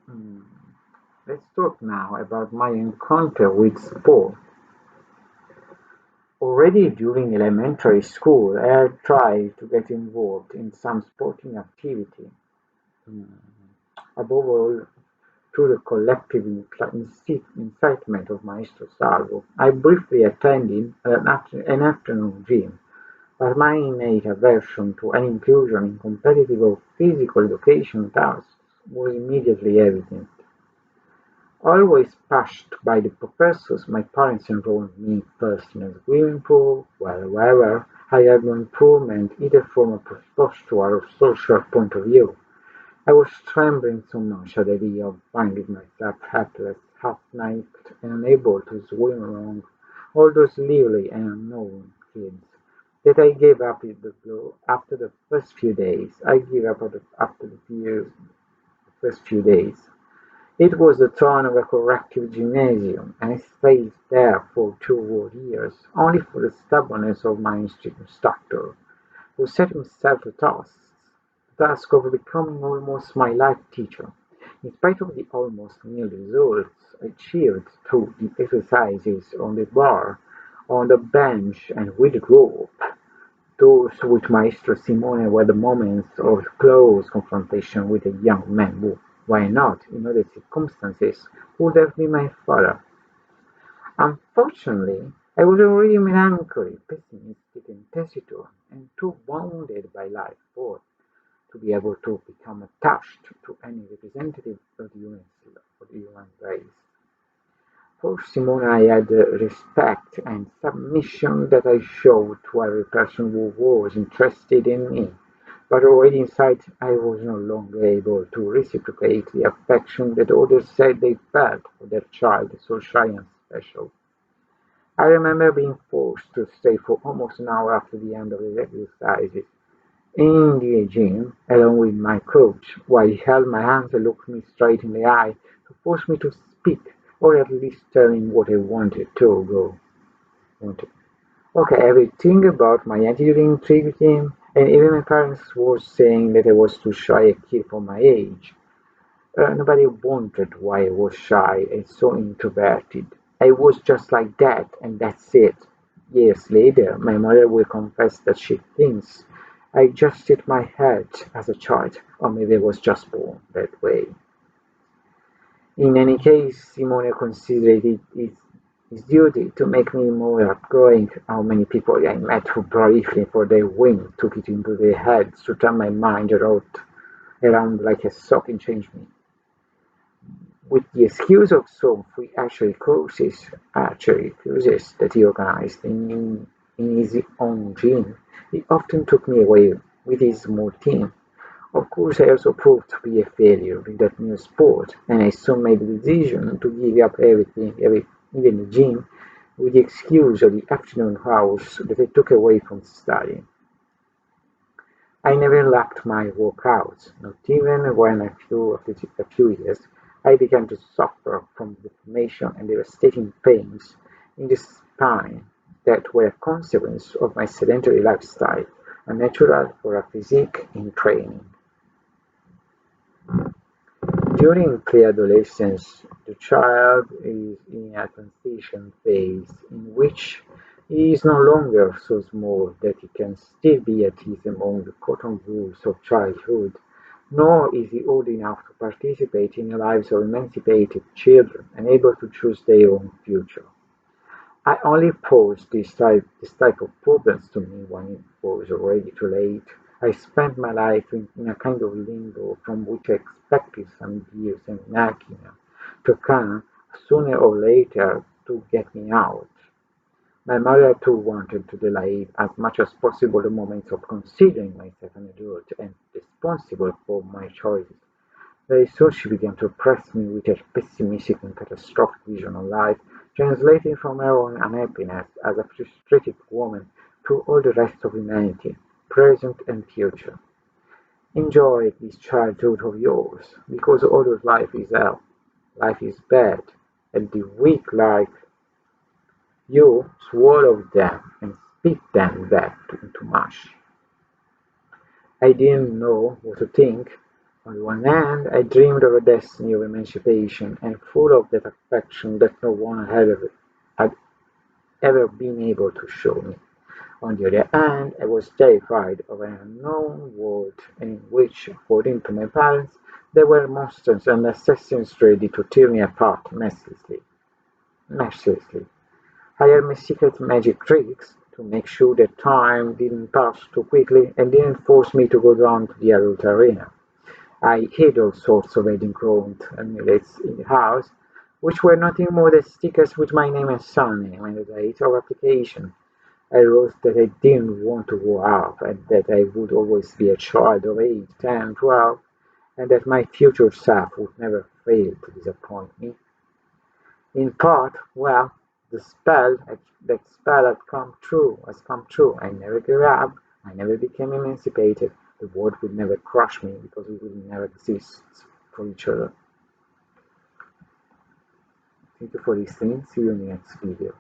Hmm. Let's talk now about my encounter with sport. Already during elementary school, I had tried to get involved in some sporting activity. Hmm. Above all, through the collective incitement of Maestro Salvo, I briefly attended an afternoon gym, but my innate aversion to any inclusion in competitive or physical education tasks was immediately evident. Always pushed by the professors, my parents enrolled me first in a swimming pool, wherever I had no improvement either from a postural or social point of view. I was trembling so much at the idea of finding myself helpless, half-naked, and unable to swim along all those lively and unknown kids, that I gave up in the glow after the first few days. I gave up after the first few days. It was the turn of a corrective gymnasium, and I stayed there for 2 whole years, only for the stubbornness of my instructor, who set himself the task of becoming almost my life teacher. In spite of the almost nil results achieved through the exercises on the bar, on the bench, and with the group, those with Maestro Simone were the moments of close confrontation with a young man who, why not, in other circumstances, would have been my father. Unfortunately, I was already melancholy, pessimistic, and taciturn, and too wounded by life both to be able to become attached to any representative of the human race. For Simone I had the respect and submission that I showed to every person who was interested in me, but already inside I was no longer able to reciprocate the affection that others said they felt for their child so shy and special. I remember being forced to stay for almost an hour after the end of the exercises in the gym, along with my coach, while he held my hands and looked me straight in the eye to force me to speak, or at least tell him what I wanted to go. Wanted. Okay, everything about my attitude intrigued him, and even my parents were saying that I was too shy a kid for my age. Nobody wondered why I was shy and so introverted. I was just like that, and that's it. Years later, my mother will confess that she thinks I just hit my head as a child, or maybe I was just born that way. In any case, Simone considered it his duty to make me more outgoing. How many people I met who briefly for their whim took it into their heads to turn my mind around like a sock and change me. With the excuse of some free archery courses that he organized in his own gym, he often took me away with his small team. Of course, I also proved to be a failure in that new sport, and I soon made the decision to give up even the gym, with the excuse of the afternoon hours that I took away from studying. I never lacked my workouts, not even when after a few years I began to suffer from deformation and devastating pains in the spine that were a consequence of my sedentary lifestyle, unnatural for a physique in training. During pre-adolescence, the child is in a transition phase in which he is no longer so small that he can still be at ease among the cotton wools of childhood, nor is he old enough to participate in the lives of emancipated children and able to choose their own future. I only posed this type of problems to me when it was already too late. I spent my life in a kind of limbo from which I expected some years and nagging to come sooner or later to get me out. My mother too wanted to delay as much as possible the moment of considering myself an adult and responsible for my choices. Very soon she began to oppress me with her pessimistic and catastrophic vision of life, translating from her own unhappiness as a frustrated woman to all the rest of humanity, present and future. Enjoy this childhood of yours, because adult life is hell, life is bad, and the weak like you swallow them and spit them back into mush. I didn't know what to think On the one hand, I dreamed of a destiny of emancipation and full of that affection that no one had ever been able to show me. On the other hand, I was terrified of an unknown world in which, according to my parents, there were monsters and assassins ready to tear me apart mercilessly. Mercilessly. I had my secret magic tricks to make sure that time didn't pass too quickly and didn't force me to go down to the adult arena. I hid all sorts of wedding-clothed amulets in the house, which were nothing more than stickers with my name and surname and the date of application. I wrote that I didn't want to grow up, and that I would always be a child of 8, 10, 12, and that my future self would never fail to disappoint me. In part, well, that spell has come true. I never grew up, I never became emancipated. The world would never crush me because we would never exist for each other. Thank you for listening. See you in the next video.